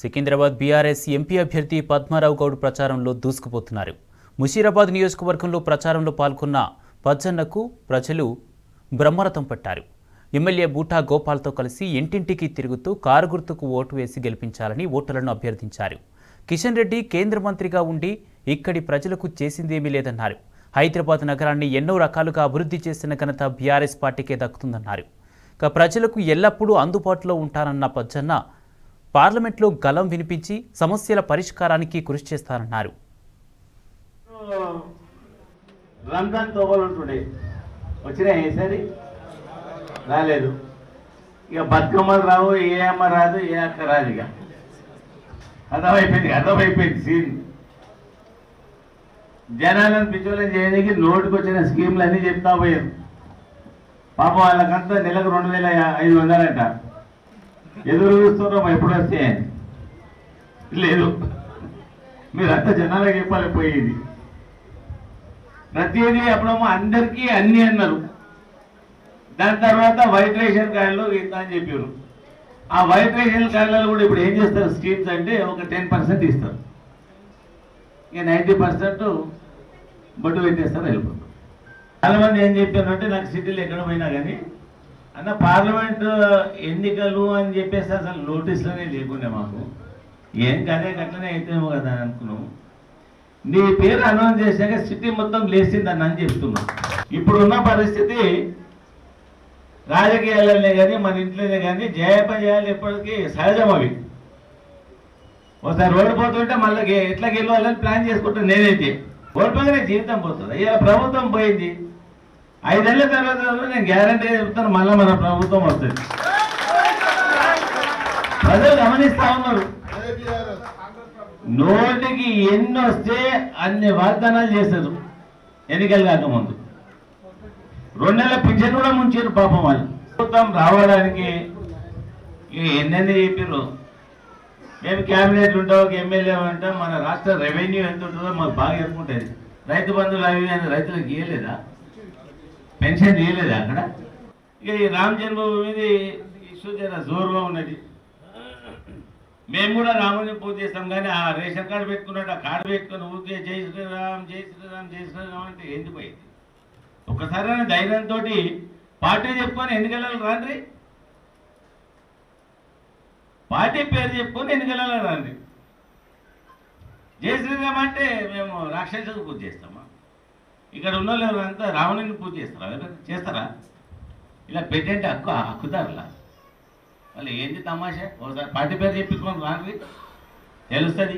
Secunderabad BRS MP అభ్యర్థి పద్మారావు గౌడ్ ప్రచారంలో దూసుకుపోతున్నారు. ముషీరాబాద్ నియోజకవర్గంలో ప్రచారంలో పాల్గొన్న పజ్జన్నకు ప్రజలు బ్రహ్మరథం పట్టారు. ఎమ్మెల్యే బూటా గోపాల్తో కలిసి ఇంటింటికి తిరుగుతూ కారు గుర్తుకు ఓటు వేసి గెలిపించాలని ఓటర్లను అభ్యర్థించారు. కిషన్ రెడ్డి కేంద్ర మంత్రిగా ఉండి ఇక్కడి ప్రజలకు చేసిందేమీ లేదన్నారు. హైదరాబాద్ నగరాన్ని ఎన్నో రకాలుగా అభివృద్ధి చేసిన ఘనత బీఆర్ఎస్ పార్టీకే దక్కుతుందన్నారు. ప్రజలకు ఎల్లప్పుడూ అందుబాటులో ఉంటారన్న పజ్జన్న పార్లమెంట్లో గలం వినిపించి సమస్యల పరిష్కారానికి కృషి చేస్తారన్నారు. రంజాన్ తోగలుంటుండే వచ్చినా ఈసారి రాలేదు. ఇక బతుకమ్మలు రావు, ఏ అమ్మ రాదు, ఏ అక్క రాదు. ఇక అర్థమైపోయింది సీన్. జనాలను పిచ్చోళ్ళని చేయడానికి నోటికి వచ్చిన స్కీమ్లు అన్నీ చెప్తా పోయారు. పాపం వాళ్ళకంతా నెలకు 2500 అంట. ఎదురు చూస్తున్నాం ఎప్పుడు వస్తే లేదు. మీరంతా జనాలకు చెప్పాలి పోయేది. ప్రతిదీ అప్పుడేమో అందరికీ అన్నీ అన్నారు. దాని తర్వాత వైట్ రేషన్ కార్డులు ఇంత అని చెప్పారు. ఆ వైట్ రేషన్ కార్డులలో కూడా ఇప్పుడు ఏం చేస్తారు స్కీమ్స్ అంటే ఒక 10% ఇస్తారు. ఇక 90% బొట్టు పెట్టేస్తారు, వెళ్ళిపోతారు. చాలామంది ఏం చెప్పారంటే నాకు సిటీలు ఎక్కడ పోయినా కానీ అన్న పార్లమెంటు ఎన్నికలు అని చెప్పేసి అసలు నోటీసులోనే లేకుండే మాకు. ఏం కదే అట్లనే అయితేమో కదా అని అనుకున్నాము. నీ పేరు అనౌన్స్ చేశాక సిటీ మొత్తం లేచిందని అని చెప్తున్నాం. ఇప్పుడున్న పరిస్థితి రాజకీయాలనే కానీ మన ఇంట్లోనే కానీ జయాపజయాలు ఎప్పటికీ సహజం. అవి ఒకసారి ఓడిపోతుంటే మళ్ళీ ఎట్లా గెలవాలని ప్లాన్ చేసుకుంటాను నేనైతే. ఓడిపోగానే జీవితం పోతుంది. ఇలా ప్రభుత్వం పోయింది. 5 ఏళ్ల తర్వాత నేను గ్యారంటీగా చెప్తాను మళ్ళీ మన ప్రభుత్వం వస్తుంది. ప్రజలు గమనిస్తా ఉన్నారు. నోటికి ఎన్ని వస్తే అన్ని వాగ్దానాలు చేస్తారు. ఎన్నికలు కాకముందు 2 నెలల పింఛన్ కూడా ముంచారు పాపం వాళ్ళు. ప్రభుత్వం రావడానికి ఎన్నెన్ని చెప్పారు. మేము క్యాబినెట్ ఉంటాం, ఒక ఎమ్మెల్యే ఉంటాం. మన రాష్ట్ర రెవెన్యూ ఎంత ఉంటుందో మాకు బాగా ఎదుర్కొంటుంది. రైతు బంధువులు అవి అని రైతులకు ఇవ్వలేదా? పెన్షన్ ఇవ్వలేదా అక్కడ? ఇక ఈ రామ జన్మభూమి ఇష్యూ చాలా జోరుగా ఉన్నది. మేము కూడా రాముని పూజ చేస్తాం కానీ ఆ రేషన్ కార్డు పెట్టుకున్నట్టు ఆ కార్డు పెట్టుకుని ఊరికే జై శ్రీరామ్ జై శ్రీరామ్ జై శ్రీరామ్ అంటే ఎందుకు పోయింది? ఒక్కసారైనా ధైర్యంతో పార్టీ చెప్పుకొని ఎన్నికలలో రాండి. పార్టీ పేరు చెప్పుకొని ఎన్నికలలో రాండి. జై శ్రీరామ్ అంటే మేము రాక్షసులకు పూజ చేస్తామా? ఇక్కడ ఉన్న వాళ్ళు అంతా రావణుని పూజ చేస్తారా? చేస్తారా? ఇలా పెట్టంటే హక్కుదారులా? వాళ్ళు ఏంటి తమాషా? ఒకసారి పార్టీ పేరు చెప్పుకొని రాండి, తెలుస్తుంది.